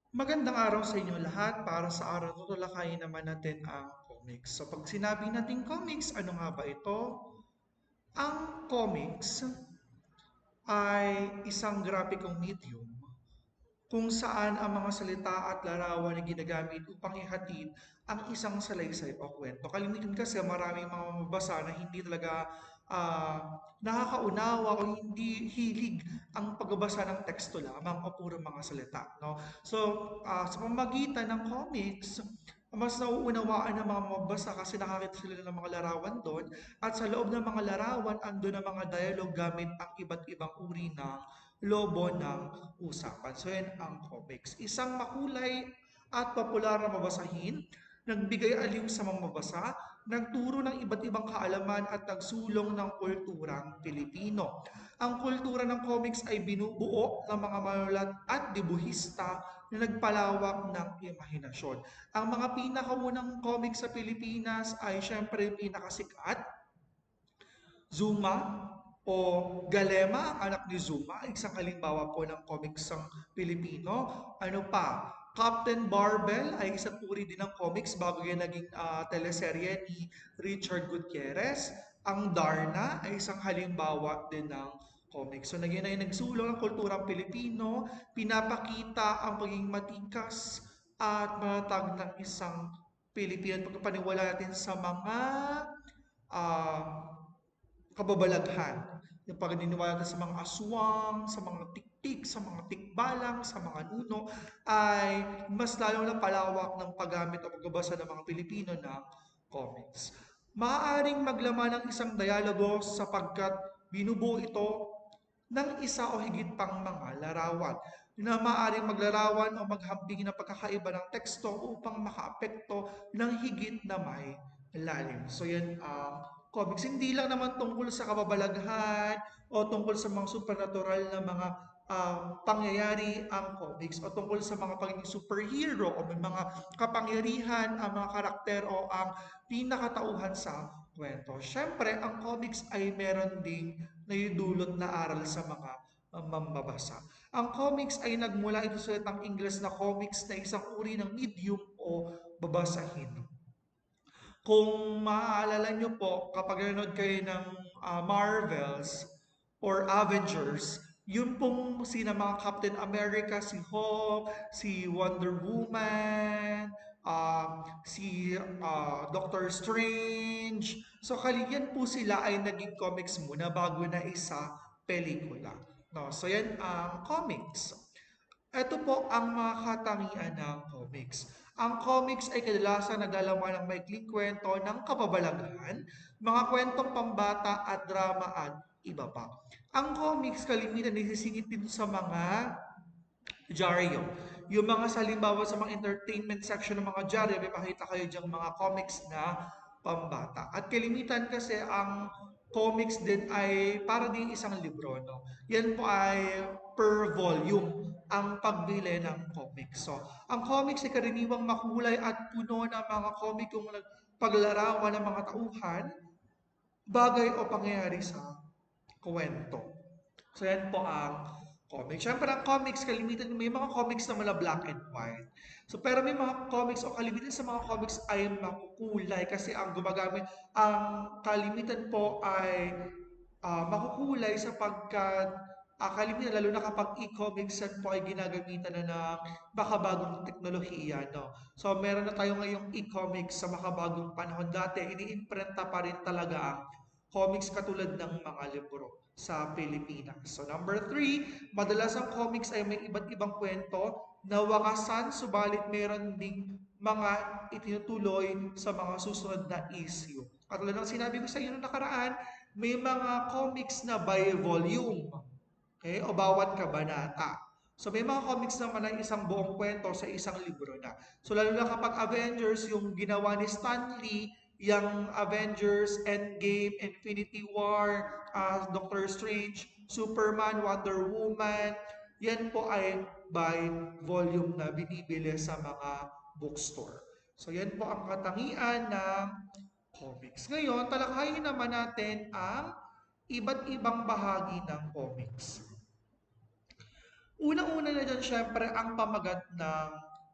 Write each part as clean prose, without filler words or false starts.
Magandang araw sa inyo lahat. Para sa araw na ito, talakayin naman natin ang comics. So pag sinabi natin comics, ano nga ba ito? Ang comics ay isang grapikong medium kung saan ang mga salita at larawan ay ginagamit upang ihatid ang isang salaysay o kwento. Kalimitan kasi maraming mga mababasa na hindi talaga nakakaunawa o hindi hilig ang pagbabasa ng teksto lamang o puro mga salita. No? So, sa pamagitan ng comics, mas nauunawaan ng mga mababasa kasi nakakita sila ng mga larawan doon at sa loob ng mga larawan ando ng mga dialogue gamit ang iba't ibang uri ng lobo ng usapan. So yan ang comics. Isang makulay at popular na mabasahin, nagbigay aliw sa mga mabasa, nagturo ng iba't ibang kaalaman at nagsulong ng kulturang Pilipino. Ang kultura ng comics ay binubuo ng mga manulat at dibuhista na nagpalawak ng imahinasyon. Ang mga pinakaunang comics sa Pilipinas ay syempre pinakasikat Zuma o Galema, ang anak ni Zuma, isang halimbawa po ng comics ng Pilipino. Ano pa? Captain Barbell ay isang uri din ng comics bago yan naging teleserye ni Richard Gutierrez. Ang Darna ay isang halimbawa din ng comics. So nagyan ay nagsulong ng kulturang Pilipino, pinapakita ang pagiging matikas at matatag ng isang Pilipino at pagpapaniwala natin sa mga ah, kababalaghan. Yung paniniwala sa mga aswang, sa mga tiktik, sa mga tikbalang, sa mga nuno, ay mas lalong na palawak ng paggamit o pagbabasa ng mga Pilipino ng comics. Maaaring maglaman ng isang dialogo sapagkat binubuo ito ng isa o higit pang mga larawan na maaaring maglarawan o maghambing ng pagkakaiba ng teksto upang makaapekto ng higit na may lalim. So yan ang comics. Hindi lang naman tungkol sa kababalaghan o tungkol sa mga supernatural na mga pangyayari ang comics o tungkol sa mga pagiging superhero o may mga kapangyarihan ang mga karakter o ang pinakatauhan sa kwento. Siyempre, ang comics ay meron ding naidulot na aral sa mga mambabasa. Ang comics ay nagmula ito sa salitang Ingles na comics na isang uri ng medium o babasahin. Kung maaalala nyo po, kapag nanonood kayo ng Marvels or Avengers, yun pong sina mga Captain America, si Hulk, si Wonder Woman, si Doctor Strange. So kaliyan po sila ay naging comics muna bago na isa pelikula. No, so yan ang comics. Ito po ang mga katangian ng comics. Ang comics ay kadalasan naglalaman ng maikling kwento ng kababalaghan, mga kwentong pambata at drama at iba pa. Ang comics kalimitan nagsisingit din sa mga dyaryo. Yung mga salimbawa sa mga entertainment section ng mga dyaryo, may makita kayo diyang mga comics na pambata. At kalimitan kasi ang comics din ay para din isang libro. No? Yan po ay per volume ang pagbili ng comics. So, ang comics ay karaniwang makulay at puno ng mga komikong paglarawan ng mga tauhan, bagay o pangyayari sa kwento. So yan po ang comics. Siyempre ang comics, kalimitan may mga comics na mala black and white. So pero may mga comics o kalimitan sa mga comics ay makukulay kasi ang gumagamit, ang kalimitan po ay makukulay sapagkat kalimitan lalo na kapag e-comics yan po ay ginagamitan na ng makabagong teknolohiya. No? So meron na tayo ngayong e-comics sa makabagong panahon. Dati, iniimprenta pa rin talaga ang comics katulad ng mga libro sa Pilipinas. So number three, madalas ang comics ay may iba't ibang kwento na wakasan, subalit meron ding mga itinutuloy sa mga susunod na issue. At tulad ng sinabi ko sa inyo noong nakaraan, may mga comics na by volume, okay, o bawat kabanata. So may mga comics naman na isang buong kwento sa isang libro na. So lalo na kapag Avengers, yung ginawa ni Stan Lee, yung Avengers, Endgame, Infinity War, Doctor Strange, Superman, Wonder Woman, yan po ay by volume na binibili sa mga bookstore. So yan po ang katangian ng comics. Ngayon, talakayin naman natin ang iba't ibang bahagi ng comics. Unang-una na dyan, syempre, ang pamagat ng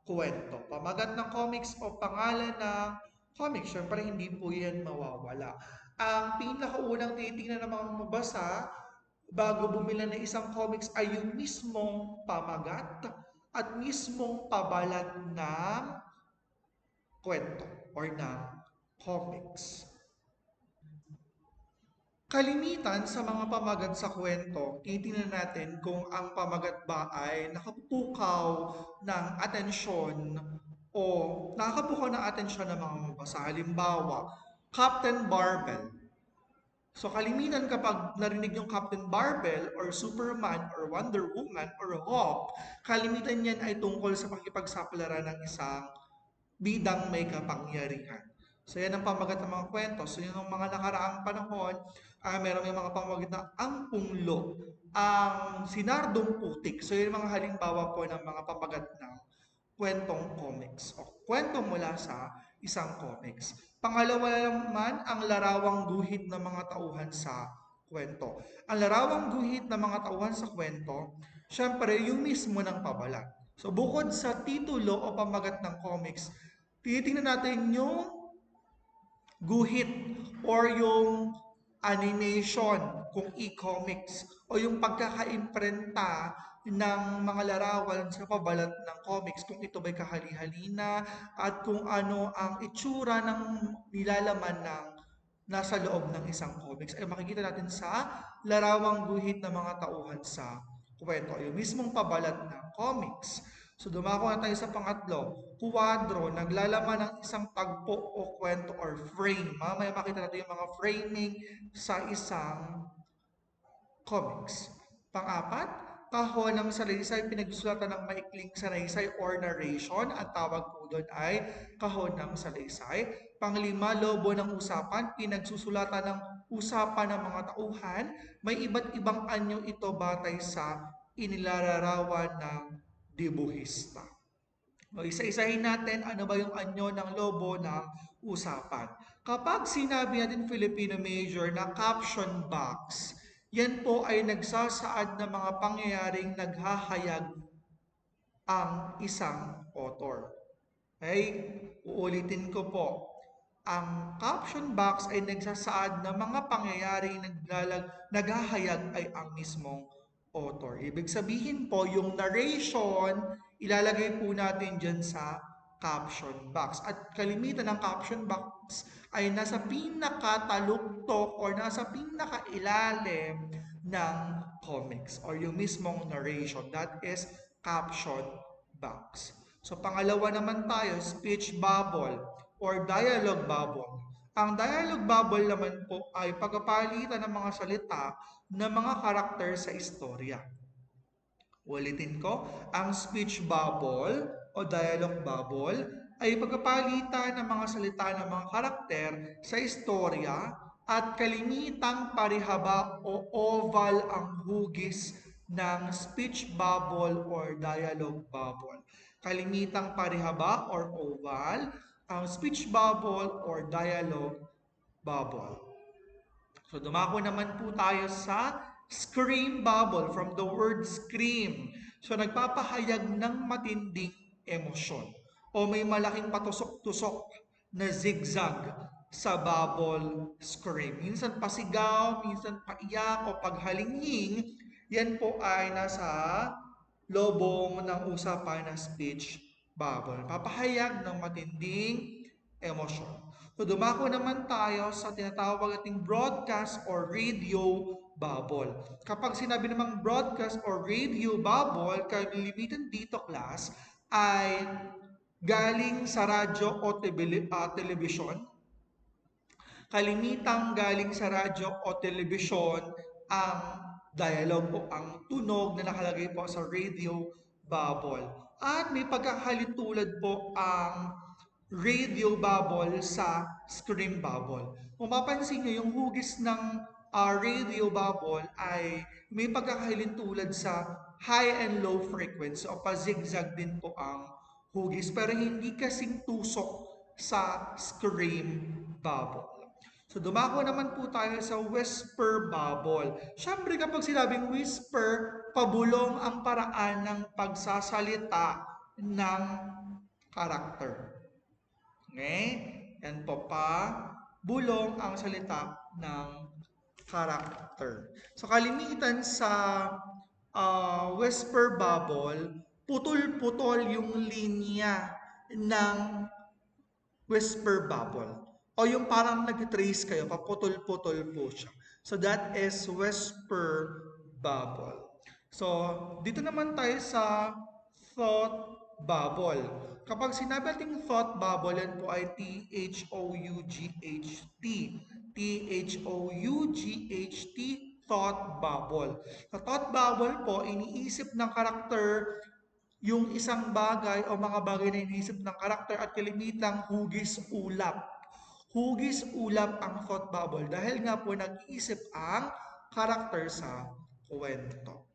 kuwento. Pamagat ng comics o pangalan ng comics, syempre, hindi po yan mawawala. Ang pinakaunang titingnan ng mga mabasa bago bumili ng isang comics ay yung mismong pamagat at mismong pabalat ng kwento or ng comics. Kalimitan sa mga pamagat sa kwento, titingnan natin kung ang pamagat ba ay nakapukaw ng atensyon o nakakapukaw ng atensyon ng mga mabasa. Halimbawa, Captain Barbell. So kalimitan kapag narinig yung Captain Barbell or Superman or Wonder Woman or Hawk, kalimitan yan ay tungkol sa pakikipagsapalaran ng isang bidang may kapangyarihan. So yan ang pamagat ng mga kwento. So yun ang mga nakaraang panahon, meron may mga pamagat na ang punglo, ang sinardong putik. So yun ang mga halimbawa po ng mga pamagat ng kwentong comics o kwento mula sa isang comics. Pangalawa naman, ang larawang guhit ng mga tauhan sa kwento. Ang larawang guhit ng mga tauhan sa kwento, syempre yung mismo ng pabalat. So bukod sa titulo o pamagat ng comics, titingnan natin yung guhit or yung animation kung e-comics o yung pagkakaimprenta ng mga larawan sa pabalat ng comics kung ito ba'y kahali-halina at kung ano ang itsura ng nilalaman ng nasa loob ng isang comics ay makikita natin sa larawang guhit ng mga tauhan sa kwento, yung mismong pabalat ng comics. So dumako na tayo sa pangatlo, kuwadro, naglalaman ng isang tagpo o kwento or frame. Mamaya makita natin yung mga framing sa isang comics. Pang-apat, kahon ng salaysay, pinagsusulatan ng maikling salaysay or narration. Ang tawag po doon ay kahon ng salaysay. Panglima, lobo ng usapan, pinagsusulatan ng usapan ng mga tauhan. May iba't ibang anyo ito batay sa inilalarawan ng dibuhista. O isa-isahin natin ano ba yung anyo ng lobo ng usapan. Kapag sinabi natin Filipino major na caption box, yan po ay nagsasaad ng mga pangyayaring naghahayag ang isang author. Okay? Uulitin ko po. Ang caption box ay nagsasaad ng mga pangyayaring naghahayag ay ang mismong author. Ibig sabihin po, yung narration, ilalagay po natin dyan sa caption box. At kalimitan ng caption box ay nasa pinakataluktok or nasa pinakailalim ng comics or yung mismong narration. That is caption box. So pangalawa naman tayo, speech bubble or dialogue bubble. Ang dialogue bubble naman po ay pagpapalitan ng mga salita ng mga karakter sa istorya. Ulitin ko, ang speech bubble o dialogue bubble ay pagpapalitan ng mga salita ng mga karakter sa istorya at kalimitang parihaba o oval ang hugis ng speech bubble or dialogue bubble. Kalimitang parihaba or oval ang speech bubble or dialogue bubble. So dumako naman po tayo sa scream bubble from the word scream. So nagpapahayag ng matinding emosyon o may malaking patusok-tusok na zigzag sa bubble scream. Minsan pasigaw, minsan paiyak o paghalinghing, yan po ay nasa lobong ng usapan na speech bubble. Papahayag ng matinding emosyon. So dumako naman tayo sa tinatawag nating broadcast or radio bubble. Kapag sinabi namang broadcast or radio bubble, kalimitan dito class ay galing sa radyo o telebisyon. Kalimitang galing sa radyo o telebisyon ang dialogue o ang tunog na nakalagay po sa radio bubble. At may pagkakalitulad po ang radio bubble sa scream bubble. Kung mapansin nyo, yung hugis ng radio bubble ay may pagkakahilintulad sa high and low frequency o pa-zigzag din po ang hugis pero hindi kasing tusok sa scream bubble. So dumako naman po tayo sa whisper bubble. Siyempre kapag sinabing whisper, pabulong ang paraan ng pagsasalita ng karakter. Okay? Yan po pa, bulong ang salita ng karakter. So kalimitan sa whisper bubble, putol-putol yung linya ng whisper bubble. O yung parang nag-trace kayo, paputol-putol po siya. So that is whisper bubble. So dito naman tayo sa thought bubble. Kapag sinabi nating thought bubble, yan po ay T-H-O-U-G-H-T. T-H-O-U-G-H-T, thought bubble. Sa thought bubble po, iniisip ng karakter yung isang bagay o mga bagay na iniisip ng karakter at kalimitang hugis ulap. Hugis ulap ang thought bubble dahil nga po nag-iisip ang karakter sa kwento.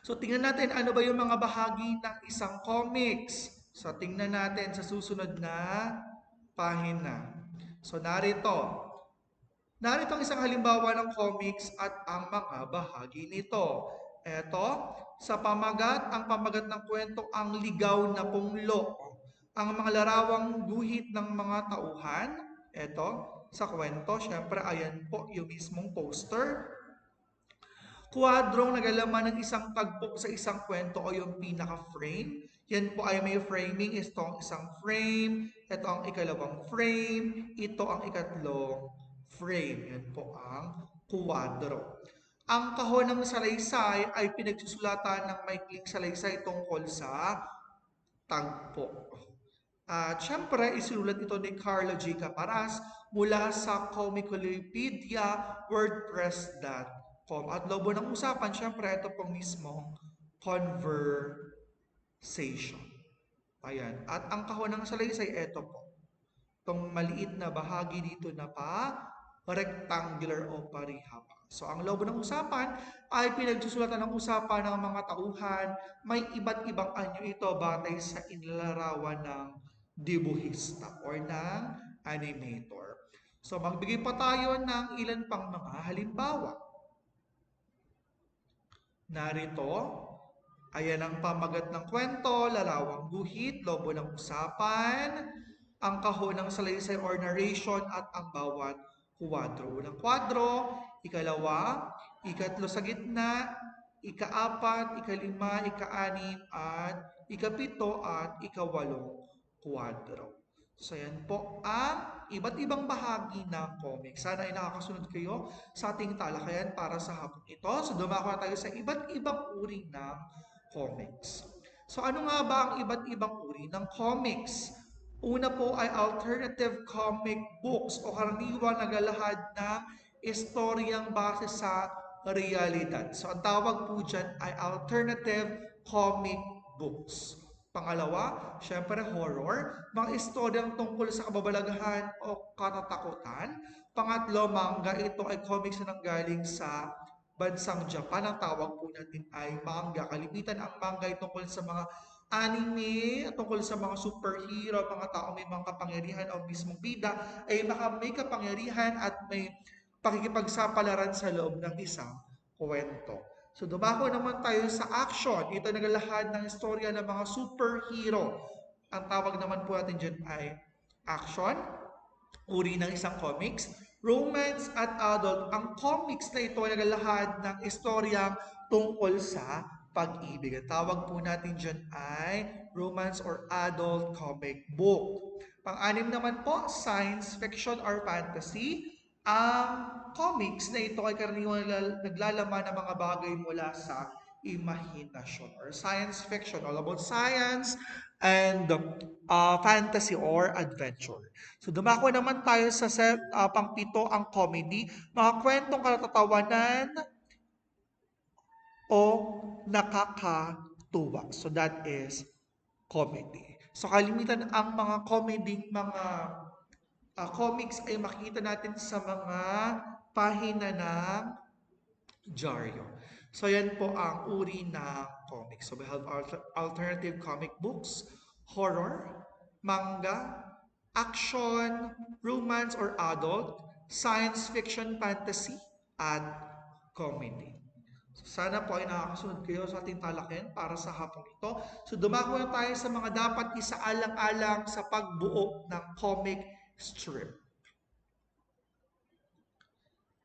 So tingnan natin ano ba yung mga bahagi ng isang comics. So tingnan natin sa susunod na pahina. So narito ang isang halimbawa ng comics at ang mga bahagi nito. Eto, ang pamagat ng kwento ang ligaw na punglo. Ang mga larawang guhit ng mga tauhan. Eto, sa kwento, syempre ayan po yung mismong poster. Kuwadrong naglalaman ng isang tagpo sa isang kwento o yung pinaka-frame. Yan po ay may framing. Ito ang isang frame. Ito ang ikalawang frame. Ito ang ikatlong frame. Yan po ang kuwadro. Ang kahon ng salaysay ay pinagsusulatan ng maikling salaysay tungkol sa tagpo. At syempre, isinulat ito ni Carlo G. Caparas mula sa Comicopedia WordPress.com. At lobo ng usapan, syempre, ito pong mismong conversation. Ayan. At ang kahon ng salaysay, ito po. Itong maliit na bahagi dito na rectangular o parihaba. So, ang lobo ng usapan ay pinagsusulatan ng usapan ng mga tauhan. May iba't ibang anyo ito batay sa inilarawan ng dibuhista or ng animator. So, magbigay pa tayo ng ilan pang mga halimbawa. Narito, ayan ang pamagat ng kwento, larawang guhit, lobo ng usapan, ang kahon ng salaysay or narration at ang bawat kuwadro. Unang kwadro, ikalawa, ikatlo sa gitna, ikaapat, ikalima, ikaanim, at ikapito at ikawalong kwadro. So yan po ang iba't ibang bahagi ng comic. Sana ay nakakasunod kayo sa ating talakayan para sa hapon ito. So dumako na tayo sa iba't ibang uri ng comics. So ano nga ba ang iba't ibang uri ng comics? Una po ay alternative comic books o karaniwang naglalahad ng istoryang base sa realidad. So ang tawag po dyan ay alternative comic books. Pangalawa, syempre horror, mga istoryang tungkol sa kababalaghan o katatakutan. Pangatlo, manga, ito ay comics na nanggaling sa bansang Japan. Ang tawag po natin ay manga. Kalimitan ang manga ay tungkol sa mga anime, tungkol sa mga superhero, mga tao may mga kapangyarihan o mismong bida, ay may kapangyarihan at may pakikipagsapalaran sa loob ng isang kwento. So dumako naman tayo sa action. Ito naglalahad ng istorya ng mga superhero. Ang tawag naman po natin dyan ay action, uri ng isang comics, romance at adult. Ang comics na ito ay naglalahad ng istoryang tungkol sa pag-ibig. Ang tawag po natin dyan ay romance or adult comic book. Pang-anim naman po, science fiction or fantasy. Ang comics na ito ay karaniwang naglalaman ng mga bagay mula sa imahinasyon or science fiction, all about science and fantasy or adventure. So dumako naman tayo sa pangpito ang comedy, mga kwentong katatawanan o nakakatuwa. So that is comedy. So kalimitan ang mga comedy, mga comics ay makikita natin sa mga pahina ng dyaryo. So yan po ang uri ng comics. So we have alternative comic books, horror, manga, action, romance or adult, science fiction, fantasy, at comedy. So, sana po ay nakakasunod kayo sa ating talakayan para sa hapong ito. So dumako na tayo sa mga dapat isaalang-alang sa pagbuo ng comic strip.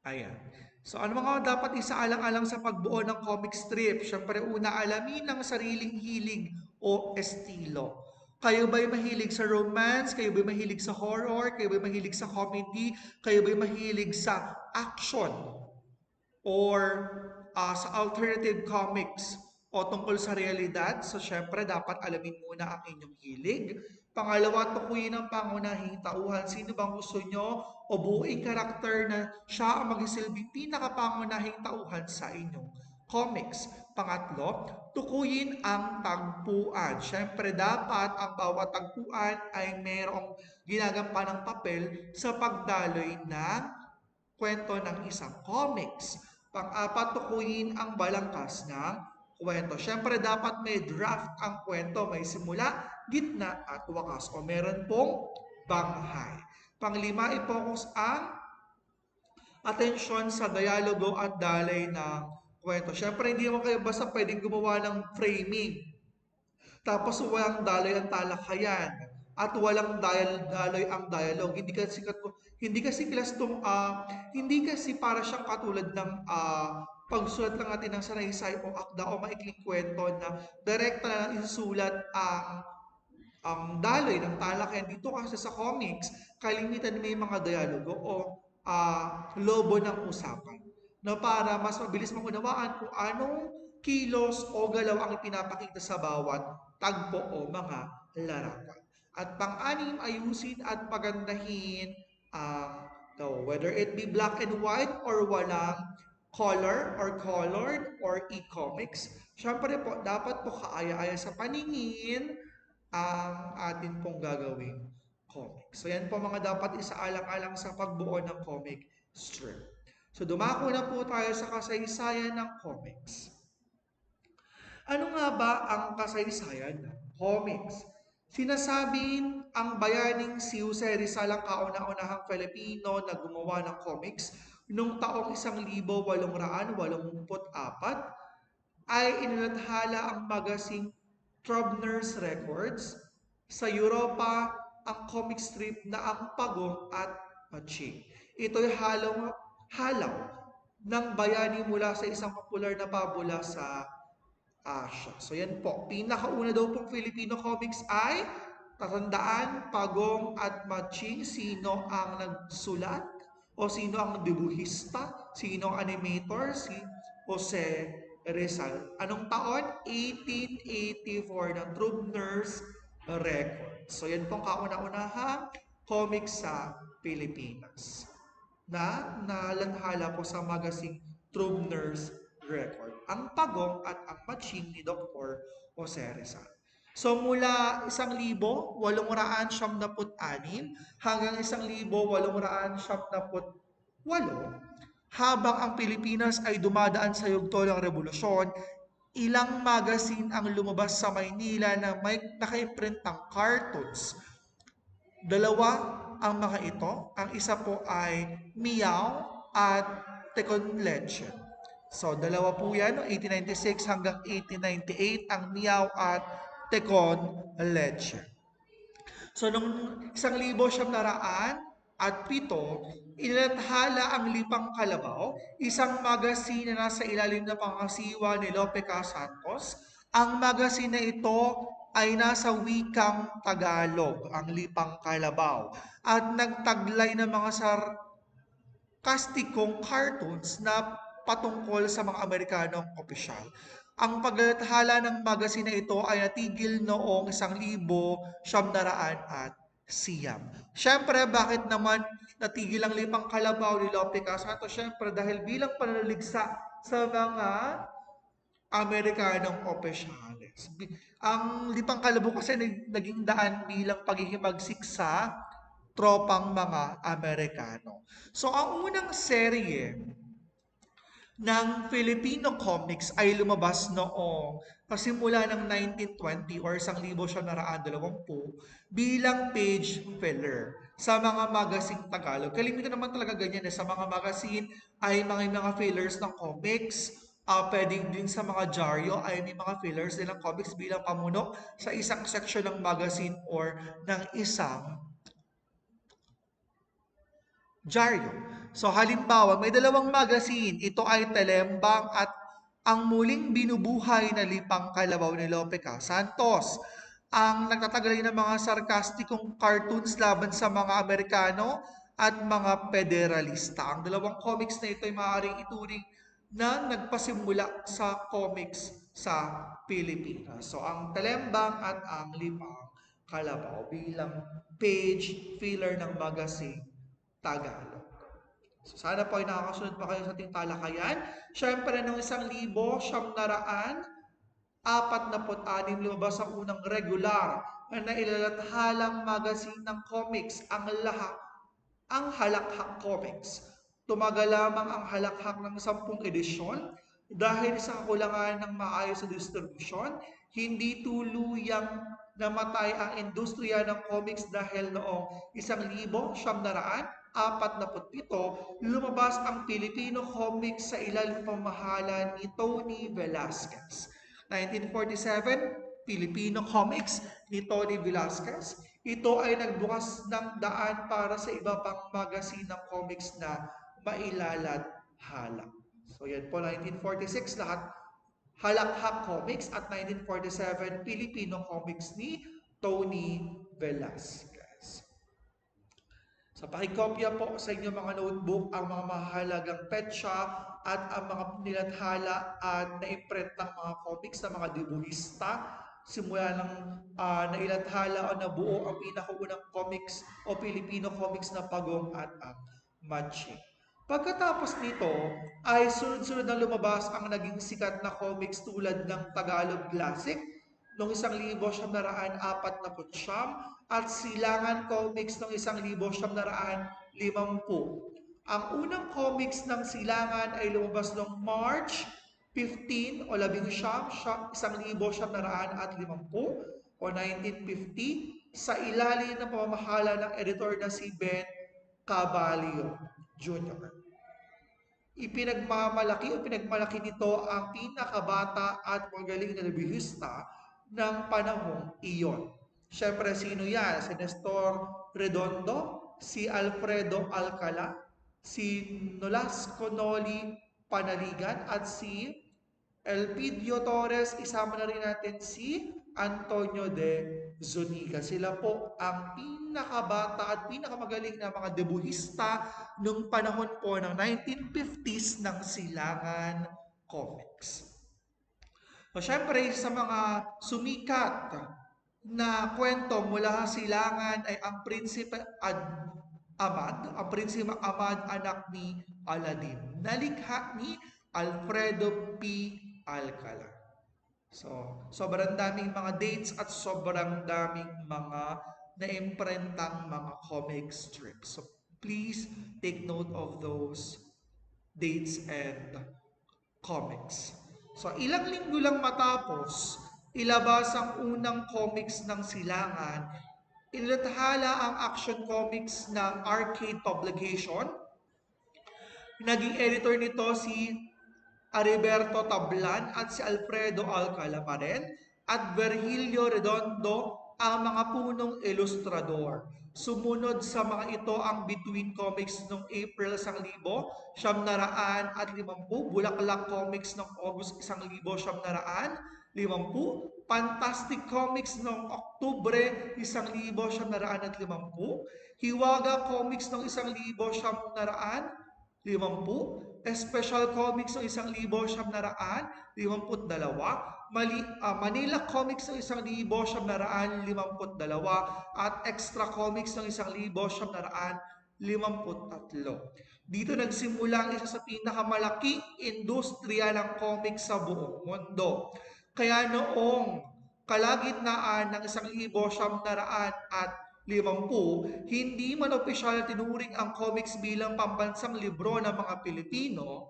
Ayan. So ano mga dapat isaalang-alang sa pagbuo ng comic strip? Siyempre una, alamin ang sariling hilig o estilo. Kayo ba'y mahilig sa romance? Kayo ba'y mahilig sa horror? Kayo ba'y mahilig sa comedy? Kayo ba'y mahilig sa action? Or sa alternative comics o tungkol sa realidad. So, syempre, dapat alamin muna ang inyong hilig. Pangalawa, tukuyin ang pangunahing tauhan. Sino bang gusto nyo o buuing karakter na siya ang magsisilbing pinakapangunahing tauhan sa inyong comics. Pangatlo, tukuyin ang tagpuan. Syempre, dapat ang bawat tagpuan ay mayroong ginagampanang papel sa pagdaloy ng kwento ng isang comics. Pang-apat, tukuyin ang balangkas ng kwento. Siyempre, dapat may draft ang kwento. May simula, gitna, at wakas. O meron pong banghay. Panglima, i-focus ang atensyon sa dialogo at dalay ng kwento. Siyempre, hindi naman kayo basta pwedeng gumawa ng framing. Tapos walang daloy ang talakayan at walang daloy ang dialogue. Hindi kasi para siyang katulad ng pagsulat lang natin ng sanaysay o akda o maikling kwento na direkta na lang isusulat ang daloy ng talakayan. Dito kasi sa comics, kalimitan may mga dialogo o lobo ng usapan na para mas mabilis maunawaan kung anong kilos o galaw ang ipinapakita sa bawat tagpo o mga larawan. At pang-anim, ayusin at pagandahin ang whether it be black and white or walang color or colored or e-comics. Siyempre po, dapat po kaaya-aya sa paningin ang atin pong gagawing comic. So yan po mga dapat isaalang-alang sa pagbuo ng comic strip. So dumako na po tayo sa kasaysayan ng comics. Ano nga ba ang kasaysayan ng comics? Sinasabing ang bayaning si Jose Rizal ang kauna-unahang Filipino na gumawa ng comics noong taong 1884 ay inilathala ang magazine Trubner's Records. Sa Europa, ang comic strip na ang Pagong at Matching. Ito'y halaw ng bayani mula sa isang popular na pabula sa Asia. So yan po, pinakauna daw pong Filipino comics ay tatandaan, Pagong at Matching. Sino ang nagsulat? O sino ang debuhista? Sino ang animator? Si Jose Rizal. Anong taon? 1884 ng Trubner's Records. So yan pong kauna-unahang comics sa Pilipinas na nalathala po sa magazine Trubner's Record. Ang Pagong at ang Matching ni Dr. Jose Rizal. So mula 1876 hanggang 1878, habang ang Pilipinas ay dumadaan sa yugto ng revolusyon, ilang magazine ang lumabas sa Maynila na may naka-imprint ng cartoons. Dalawa ang mga ito. Ang isa po ay Meow at Tecon Leche. So, dalawa po yan, 1896 hanggang 1898, ang Meow at Tecon Leche. So, nung 1907, inilathala ang Lipang Kalabaw, isang magazine na nasa ilalim na pangasiwa ni Lope Santos. Ang magazine na ito ay nasa wikang Tagalog, ang Lipang Kalabaw, at nagtaglay ng mga sarkastikong cartoons na patungkol sa mga Amerikanong opisyal. Ang paglathala ng magazine na ito ay natigil noong 1900. Siyempre, bakit naman natigil ang Lipang Kalabaw ni Lope Santos? Siyempre, dahil bilang panlaligsa sa mga Amerikanong opisyales. Ang Lipang Kalabaw kasi naging daan bilang paghihimagsik sa tropang mga Amerikano. So, ang unang serye ng Filipino comics ay lumabas noong pasimula ng 1920 or 1920 bilang page filler sa mga magazine Tagalog. Kalimitan naman talaga ganyan sa mga magazine ay mga fillers ng comics. Pwedeng din sa mga dyaryo ay may mga fillers din ng comics bilang pamuno sa isang section ng magazine or ng isang dyaryo. So halimbawa, may dalawang magazine. Ito ay Telembang at Ang Muling Binubuhay na Lipang Kalabaw ni Lope Santos. Ang nagtataglay ng mga sarkastikong cartoons laban sa mga Amerikano at mga federalista. Ang dalawang comics na ito ay maaaring ituring na nagpasimula sa comics sa Pilipinas. So ang Telembang at ang Lipang Kalabaw bilang page filler ng magazine Tagalog. So, sana po ay nakakasunod pa kayo sa ating talakayan. Siyempre, noong 1946, lumabas ang unang regular na ilalathalang magazine ng comics, ang Halakhak Comics. Tumagal lamang ang halakhak ng 10 edisyon dahil sa kakulangan ng maayos na distribusyon, hindi tuluyang namatay ang industriya ng comics dahil noong 1947, lumabas ang Filipino comics sa ilalim ng pamahalaan ni Tony Velasquez. 1947, Filipino comics ni Tony Velasquez. Ito ay nagbukas ng daan para sa iba pang magazine ng comics na mailalathala. So yan po, 1946 lahat Halakhak Comics at 1947 Filipino Comics ni Tony Velasquez. Sa pakikopya po sa inyong mga notebook ang mga mahalagang petsa at ang mga nilathala at na-imprint ng mga comics ng mga debuhista simula ng nailathala o nabuo ang pinakaunang comics o Filipino comics na Pagong at ang Matching. Pagkatapos nito ay sunod-sunod na lumabas ang naging sikat na comics tulad ng Tagalog Classic noong 1949 at Silangan Comics noong 1950. Ang unang comics ng Silangan ay lumabas noong March 15 o 1950 sa ilalim ng pamamahala ng editor na si Ben Caballo Jr. Pinagmalaki nito ang pinakabata at magaling na libihista ng panahong iyon. Siyempre, sino yan? Si Nestor Redondo, si Alfredo Alcala, si Nolasco Noli Panaligan, at si Elpidio Torres. Isama na rin natin si Antonio de Zuniga. Sila po ang pinakabata at pinakamagaling na mga debuhista nung panahon po ng 1950s ng Silangan Comics. So, syempre, sa mga sumikat na kwento mula sa Silangan ay ang Prinsipe Amad, anak ni Aladdin, nalikha ni Alfredo P. Alcala. So, sobrang daming mga dates at sobrang daming mga na-imprentang mga comic strips. So, please take note of those dates and comics. So, ilang linggo lang matapos ilabas ang unang comics ng Silangan, inilathala ang action comics ng Arcade Publication. Naging editor nito si Ariberto Tablan at si Alfredo Alcala pa rin, at Virgilio Redondo ang mga punong ilustrador. Sumunod sa mga ito ang Between Comics noong April 1950, Bulaklak Comics noong August 1950, Fantastic Comics noong Oktubre 1950, Hiwaga Comics noong 1950, Special Comics noong 1952, Manila Comics noong 1952, at Extra Comics noong 1953. Dito nagsimula ang isa sa pinakamalaking industriya ng comics sa buong mundo. Kaya noong kalagitnaan ng 1950, hindi man opisyal tinuring ang comics bilang pambansang libro ng mga Pilipino,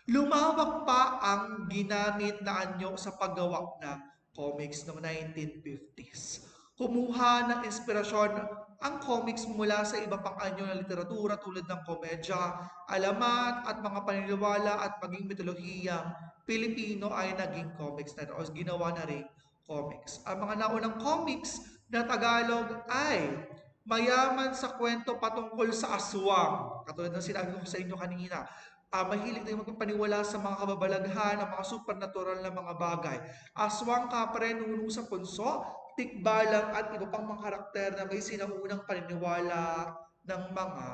Lumawak pa ang ginamit na anyo sa paggawa ng comics noong 1950s. Kumuha ng inspirasyon ang comics mula sa iba pang anyo ng literatura tulad ng komedya, alamat at mga paniniwala at maging mitolohiyang Pilipino ay naging comics na o ginawa na rin comics. Ang mga naunang comics na Tagalog ay mayaman sa kwento patungkol sa aswang. Katulad ng sinabi ko sa inyo kanina, mahilig din magpaniwala sa mga kababalaghan, ang mga supernatural na mga bagay. Aswang, kapre, nunong sa punso, tikbalang at iba pang mga karakter na may sinaunang paniniwala ng mga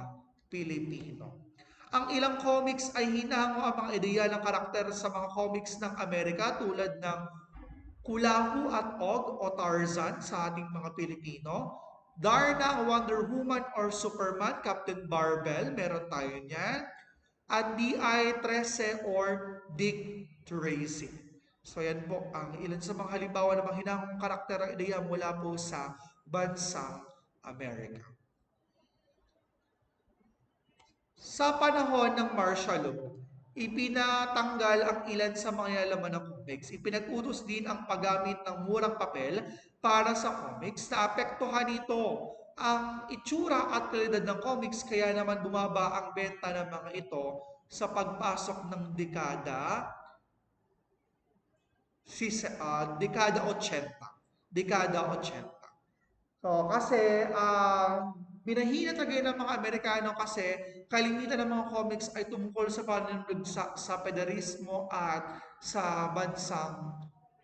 Pilipino. Ang ilang comics ay hinango ang mga ideya ng karakter sa mga comics ng Amerika tulad ng Kulahu at Og o Tarzan sa ating mga Pilipino. Darna, Wonder Woman or Superman, Captain Barbell, meron tayo niyan. At DI-13 or Dick Tracy. So yan po ang ilan sa mga halimbawa ng mga hinangong karakter at ideya mula po sa bansang Amerika. Sa panahon ng martial law, ipinatanggal ang ilan sa mga laman ng comics. Ipinag-utos din ang paggamit ng murang papel para sa comics. Naapektuhan nito ang itsura at kalidad ng comics kaya naman bumaba ang benta ng mga ito sa pagpasok ng dekada 80. Dekada 80. So, kasi binahina talaga ng mga Amerikano kasi kalimitan ng mga comics ay tungkol sa panunod sa federalismo at sa bansang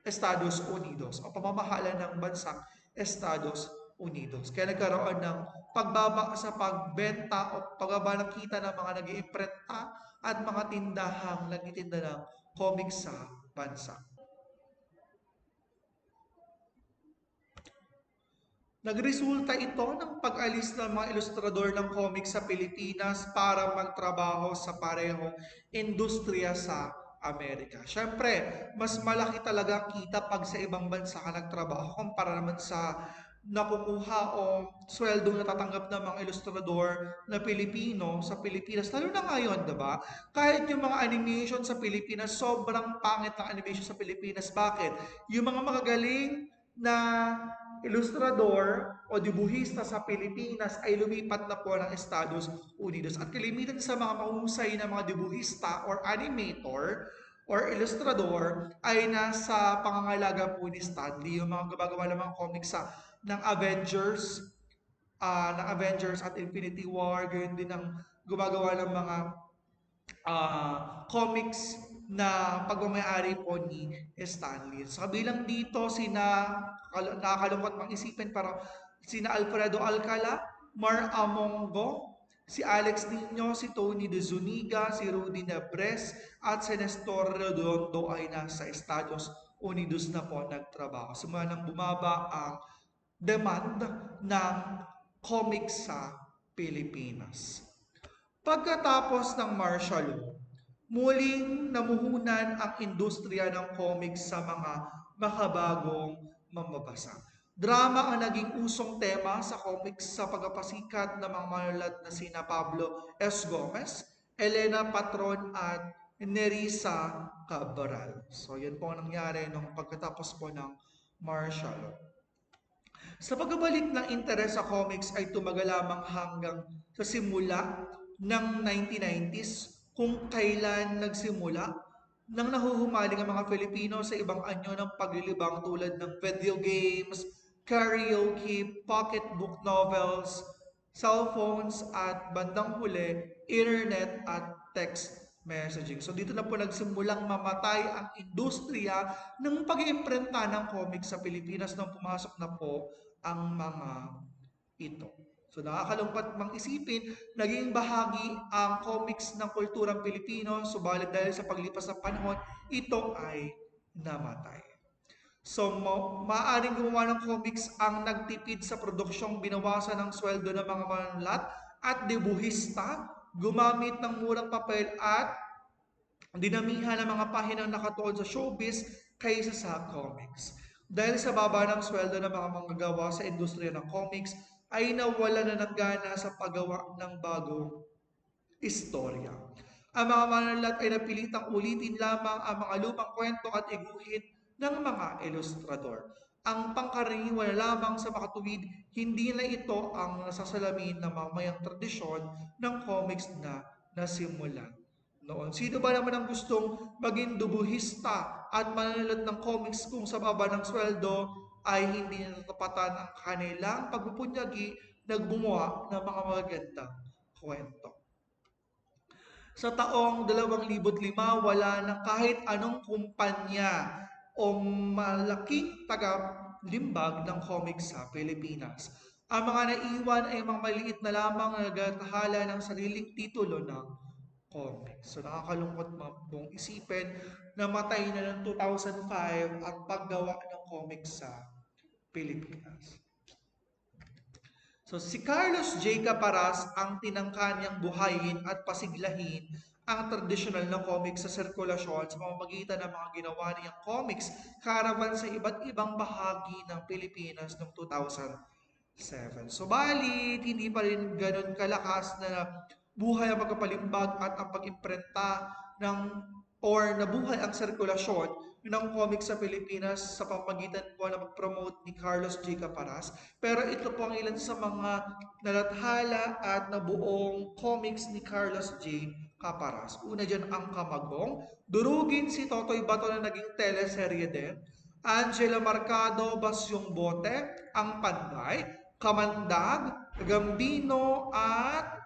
Estados Unidos o pamamahala ng bansang Estados Unidos. Kaya nagkaroon ng pagbaba sa pagbenta o pagbaba ng kita ng mga nag-iimprenta at mga tindahang nagtitinda ng comics sa bansa. Nagresulta ito ng pag-alis ng mga ilustrador ng comics sa Pilipinas para magtrabaho sa parehong industriya sa Amerika. Siyempre, mas malaki talaga ang kita pag sa ibang bansa ka nagtrabaho kumpara naman sa nakukuha o sweldo na tatanggap ng mga ilustrador na Pilipino sa Pilipinas. Lalo na ngayon, diba? Kahit yung mga animation sa Pilipinas, sobrang pangit ng animation sa Pilipinas. Bakit? Yung mga magagaling na ilustrador o dibuhista sa Pilipinas ay lumipat na po ng Estados Unidos. At kalimitan sa mga mahusay na mga dibuhista or animator or ilustrador ay nasa pangangalaga po ni Stanley, yung mga gumagawa ng mga comics ng Avengers at Infinity War, gayon din ang gumagawa ng mga comics na pagmamayari po ni Stanley. Sa kabilang dito, nakakalungkot mang isipin, pero sina Alfredo Alcala, Mar Amongo, si Alex Nino, si Tony De Zuniga, si Rudy Nebres, at si Nestor Redondo ay nasa Estados Unidos na po nagtrabaho. Simula nang bumaba ang demand ng comics sa Pilipinas. Pagkatapos ng martial law, muling namuhunan ang industriya ng comics sa mga makabagong mamabasa. Drama ang naging usong tema sa comics sa pagpapasikat ng mga manulat na sina Pablo S. Gomez, Elena Patron at Nerissa Cabral. So yan po ang nangyari nung pagkatapos po ng martial law. Sa pagbabalik ng interes sa comics ay tumagal lamang hanggang sa simula ng 1990s kung kailan nagsimula nang nahuhumaling ang mga Filipino sa ibang anyo ng paglilibang tulad ng video games, karaoke, pocketbook novels, cellphones at bandang huli, internet at text messaging. So dito na po nagsimulang mamatay ang industriya ng pag-iimprenta ng comics sa Pilipinas nang pumasok na po ang mga ito. So nakakalungkot mang isipin, naging bahagi ang comics ng kulturang Pilipino, subalit dahil sa paglipas ng panahon, ito ay namatay. So, maaaring gumawa ng comics ang nagtipid sa produksyong binawasan ng sweldo ng mga manunulat at debuhista, gumamit ng murang papel at dinamihan ng mga pahinang nakatuon sa showbiz kaysa sa comics. Dahil sa baba ng sweldo ng mga manggagawa sa industriya ng comics, ay nawala na ng gana sa paggawa ng bagong istorya. Ang mga manunulat ay napilitang ulitin lamang ang mga lumang kwento at iguhit ng mga ilustrador. Ang pangkaraniwan na lamang sa makatuwid, hindi na ito ang nasasalamin ng mamayang tradisyon ng comics na nasimulan noon. Sino ba naman ang gustong maging dubuhista at manunulat ng comics kung sa baba ng sweldo ay hindi natatapatan ang kanilang pagpupunyagi nagbumoa ng mga magagandang kwento? Sa taong 2005, wala na kahit anong kumpanya o malaking taga-limbag ng comics sa Pilipinas. Ang mga naiwan ay mga maliit na lamang na nagtatahala ng sariling titulo ng comics. So nakakalungkot mong isipin na matay na ng 2005 ang paggawa ng comics sa Pilipinas. So si Carlos J. Caparas ang tinangka niyang buhayin at pasiglahin ang tradisyonal na comics sa sirkulasyon sa pamamagitan ng mga ginawa niyang comics karavan sa iba't ibang bahagi ng Pilipinas noong 2007. Subalit, hindi pa rin ganun kalakas na buhay ang pagkapalimbag at ang pag-imprenta ng or nabuhay ang sirkulasyon ng comics sa Pilipinas sa pamamagitan po na mag-promote ni Carlos J. Caparas. Pero ito po ang ilan sa mga nalathala at nabuong comics ni Carlos J. Caparas. Una dyan ang Kamagong, Durugin si Totoy Bato na naging teleserye din, Angela Marcado, Basyong Bote, Ang Panday, Kamandag, Gambino at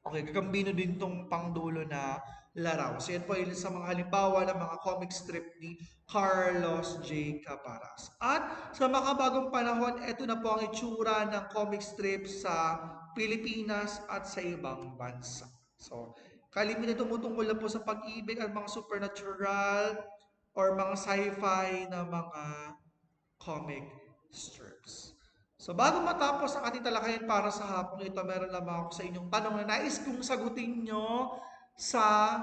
okay, gagambino din tong pangdulo na laraw. So yan po yun sa mga halimbawa ng mga comic strip ni Carlos J. Caparas. At sa makabagong panahon, ito na po ang itsura ng comic strip sa Pilipinas at sa ibang bansa. So, kalimitan tumutungkol na po sa pag-ibig at mga supernatural or mga sci-fi na mga comic strips. So bago matapos ang ating talakayan para sa hapong ito, meron lamang ako sa inyong tanong na nais kong sagutin nyo sa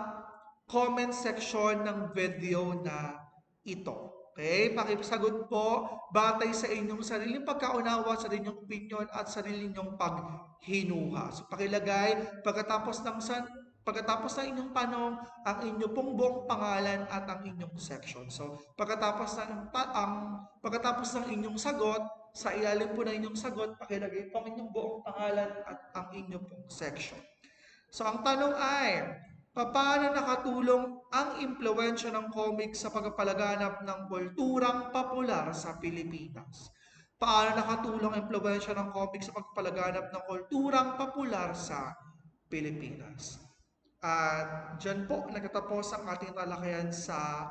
comment section ng video na ito. Okay? Pakisagot po batay sa inyong sariling pagkaunawa, sa inyong opinion at sarili ninyong paghinuha. So pakilagay pagkatapos ng inyong tanong, ang inyong pong buong pangalan at ang inyong section. So, pagkatapos ng inyong sagot, sa ilalim po ng inyong sagot, pakilagay po ang inyong buong pangalan at ang inyong pong section. So, ang tanong ay, paano nakatulong ang impluensya ng comics sa pagpapalaganap ng kulturang popular sa Pilipinas? Paano nakatulong ang impluensya ng comics sa pagpapalaganap ng kulturang popular sa Pilipinas? At dyan po nagtatapos ang ating talakayan sa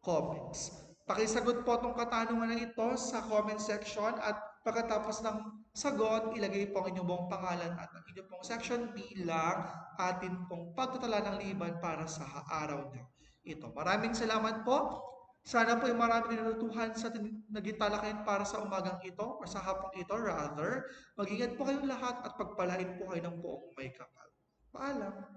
comments. Pakisagot po itong katanungan na ito sa comment section at pagkatapos ng sagot, ilagay po ang inyong buong pangalan at ang inyong pong section bilang atin pong pagtatala ng liban para sa araw na ito. Maraming salamat po. Sana po ay maraming natutuhan sa naging talakayan para sa umagang ito o sa hapong ito rather. Mag-ingat po kayong lahat at pagpalain po kayo ng buong may kapal. Paalam!